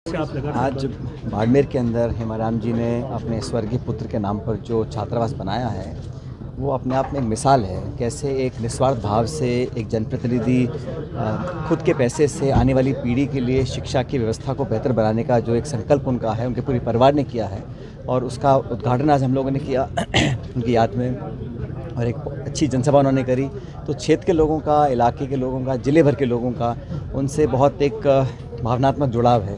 आज बाड़मेर के अंदर हेमाराम जी ने अपने स्वर्गीय पुत्र के नाम पर जो छात्रावास बनाया है वो अपने आप में एक मिसाल है कैसे एक निस्वार्थ भाव से एक जनप्रतिनिधि खुद के पैसे से आने वाली पीढ़ी के लिए शिक्षा की व्यवस्था को बेहतर बनाने का जो एक संकल्प उनका है, उनके पूरे परिवार ने किया है और उसका उद्घाटन आज हम लोगों ने किया उनकी याद में और एक अच्छी जनसभा उन्होंने करी। तो क्षेत्र के लोगों का, इलाके के लोगों का, ज़िले भर के लोगों का उनसे बहुत एक भावनात्मक जुड़ाव है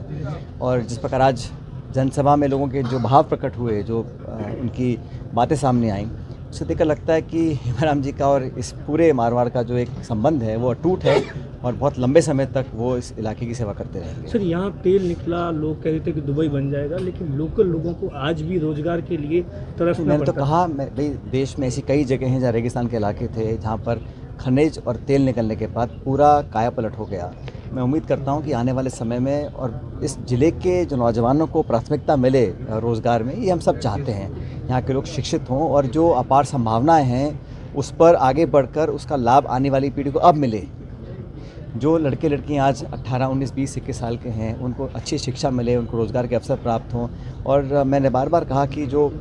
और जिस प्रकार आज जनसभा में लोगों के जो भाव प्रकट हुए, जो उनकी बातें सामने आईं, उससे देखकर लगता है कि हेमाराम जी का और इस पूरे मारवाड़ का जो एक संबंध है वो अटूट है और बहुत लंबे समय तक वो इस इलाके की सेवा करते रहेंगे। सर, यहाँ तेल निकला, लोग कह रहे थे कि दुबई बन जाएगा, लेकिन लोकल लोगों को आज भी रोजगार के लिए तरसना मैंने तो कहा भाई देश में ऐसी कई जगह हैं जहाँ रेगिस्तान के इलाके थे, जहाँ पर खनिज और तेल निकलने के बाद पूरा काया पलट हो गया। मैं उम्मीद करता हूँ कि आने वाले समय में और इस ज़िले के जो नौजवानों को प्राथमिकता मिले रोज़गार में, ये हम सब चाहते हैं। यहाँ के लोग शिक्षित हों और जो अपार संभावनाएं हैं उस पर आगे बढ़कर उसका लाभ आने वाली पीढ़ी को अब मिले। जो लड़के लड़कियाँ आज 18, 19, 20, 21 साल के हैं उनको अच्छी शिक्षा मिले, उनको रोज़गार के अवसर प्राप्त हों। और मैंने बार बार कहा कि जो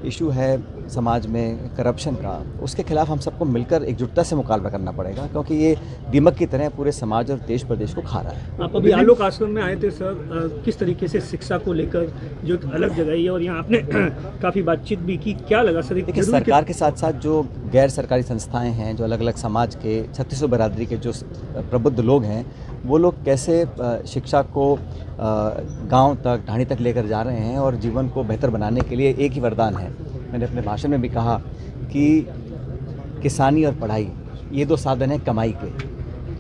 इशू है समाज में करप्शन का, उसके खिलाफ हम सबको मिलकर एकजुटता से मुकाबला करना पड़ेगा, क्योंकि ये दीमक की तरह पूरे समाज और देश प्रदेश को खा रहा है। आप अभी आलोक आश्रम में आए थे सर, किस तरीके से शिक्षा को लेकर जो एक अलग जगह है और यहाँ आपने काफ़ी बातचीत भी की, क्या लगा सर? देखिए, सरकार के साथ साथ जो गैर सरकारी संस्थाएं हैं, जो अलग अलग समाज के 3600 बिरादरी के जो प्रबुद्ध लोग हैं, वो लोग कैसे शिक्षा को गांव तक, ढाणी तक लेकर जा रहे हैं और जीवन को बेहतर बनाने के लिए एक ही वरदान है। मैंने अपने भाषण में भी कहा कि किसानी और पढ़ाई ये दो साधन हैं कमाई के।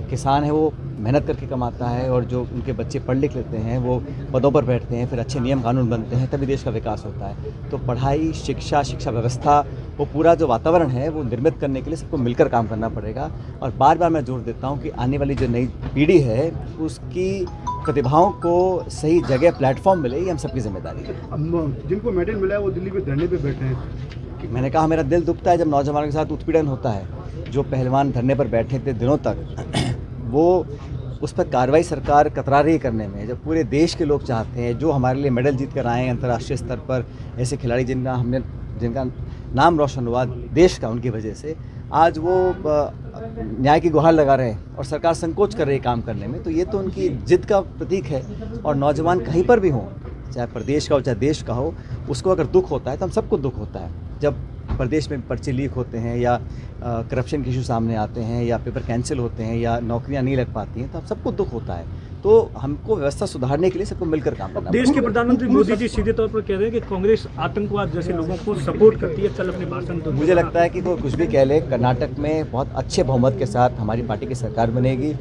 किसान है वो मेहनत करके कमाता है और जो उनके बच्चे पढ़ लिख लेते हैं वो पदों पर बैठते हैं, फिर अच्छे नियम कानून बनते हैं, तभी देश का विकास होता है। तो पढ़ाई, शिक्षा व्यवस्था, वो पूरा जो वातावरण है वो निर्मित करने के लिए सबको मिलकर काम करना पड़ेगा। और बार बार मैं जोर देता हूँ कि आने वाली जो नई पीढ़ी है उसकी प्रतिभाओं को सही जगह प्लेटफॉर्म मिले, ये हम सबकी जिम्मेदारी है। जिनको मेडल मिला है वो दिल्ली में धरने पे बैठे हैं। मैंने कहा मेरा दिल दुखता है जब नौजवानों के साथ उत्पीड़न होता है। जो पहलवान धरने पर बैठे थे दिनों तक, वो उस पर कार्रवाई सरकार कतरा रही करने में, जब पूरे देश के लोग चाहते हैं जो हमारे लिए मेडल जीत कर आए हैं अंतर्राष्ट्रीय स्तर पर, ऐसे खिलाड़ी जिनका नाम रोशन हुआ देश का उनकी वजह से, आज वो न्याय की गुहार लगा रहे हैं और सरकार संकोच कर रही है काम करने में। तो ये तो उनकी जिद का प्रतीक है। और नौजवान कहीं पर भी हों, चाहे प्रदेश का हो चाहे देश का हो, उसको अगर दुख होता है तो हम सबको दुख होता है। जब प्रदेश में पर्चे लीक होते हैं या करप्शन के इशू सामने आते हैं या पेपर कैंसिल होते हैं या नौकरियां नहीं लग पाती हैं, तो हम सबको दुख होता है। तो हमको व्यवस्था सुधारने के लिए सबको मिलकर काम करना। देश के प्रधानमंत्री मोदी जी सीधे तौर पर कह रहे हैं कि कांग्रेस आतंकवाद जैसे लोगों को सपोर्ट करती है। कल अपने भाषण तो मुझे लगता है कि कोई कुछ भी कह ले, कर्नाटक में बहुत अच्छे बहुमत के साथ हमारी पार्टी की सरकार बनेगी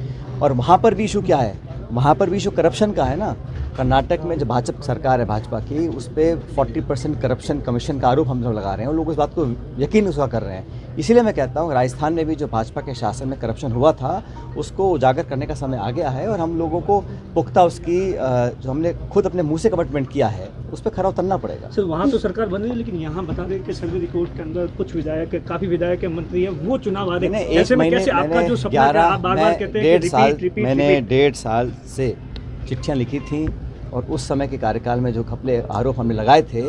और वहाँ पर भी इशू क्या है, वहाँ पर भी इशू करप्शन का है ना। कर्नाटक में जो भाजपा सरकार है भाजपा की, उस पर 40% करप्शन कमीशन का आरोप हम लोग लगा रहे हैं और लोग इस बात को यकीन उसका कर रहे हैं। इसीलिए मैं कहता हूँ राजस्थान में भी जो भाजपा के शासन में करप्शन हुआ था उसको उजागर करने का समय आ गया है और हम लोगों को पुख्ता उसकी जो हमने खुद अपने मुंह से कमिटमेंट किया है उस पर खरा उतरना पड़ेगा। सर, वहाँ तो सरकार बन रही है, लेकिन यहाँ बता दें कि सर्वे रिपोर्ट के अंदर कुछ विधायक, काफ़ी विधायक मंत्री हैं, वो चुनाव आ रहे हैं। ऐसे में कैसे आपका जो सपना है, आप बार-बार कहते हैं कि मैंने 1.5 साल से चिट्ठियाँ लिखी थी और उस समय के कार्यकाल में जो घपले आरोप हमने लगाए थे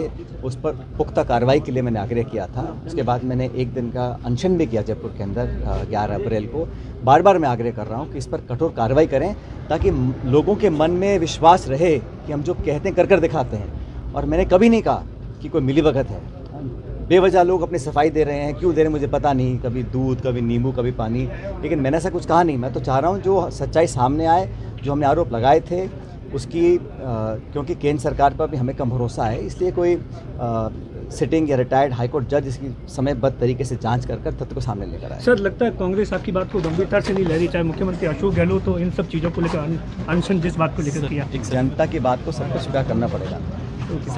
उस पर पुख्ता कार्रवाई के लिए मैंने आग्रह किया था। उसके बाद मैंने एक दिन का अनशन भी किया जयपुर के अंदर 11 अप्रैल को। बार बार मैं आग्रह कर रहा हूँ कि इस पर कठोर कार्रवाई करें ताकि लोगों के मन में विश्वास रहे कि हम जो कहते हैं कर दिखाते हैं। और मैंने कभी नहीं कहा कि कोई मिलीभगत है। बेवजह लोग अपनी सफाई दे रहे हैं, क्यों दे रहे हैं मुझे पता नहीं, कभी दूध, कभी नींबू, कभी पानी, लेकिन मैंने ऐसा कुछ कहा नहीं। मैं तो चाह रहा हूँ जो सच्चाई सामने आए, जो हमने आरोप लगाए थे उसकी क्योंकि केंद्र सरकार पर भी हमें कम भरोसा है, इसलिए कोई सिटिंग या रिटायर्ड हाईकोर्ट जज इसकी समयबद्ध तरीके से जांच कर तथ्य को सामने लेकर आए। सर, लगता है कांग्रेस आपकी बात को गंभीरता से नहीं ले रही, चाहे मुख्यमंत्री अशोक गहलोत तो इन सब चीज़ों को लेकर अनशन जिस बात को लेकर किया। जनता की बात को सबको स्वीकार करना पड़ेगा।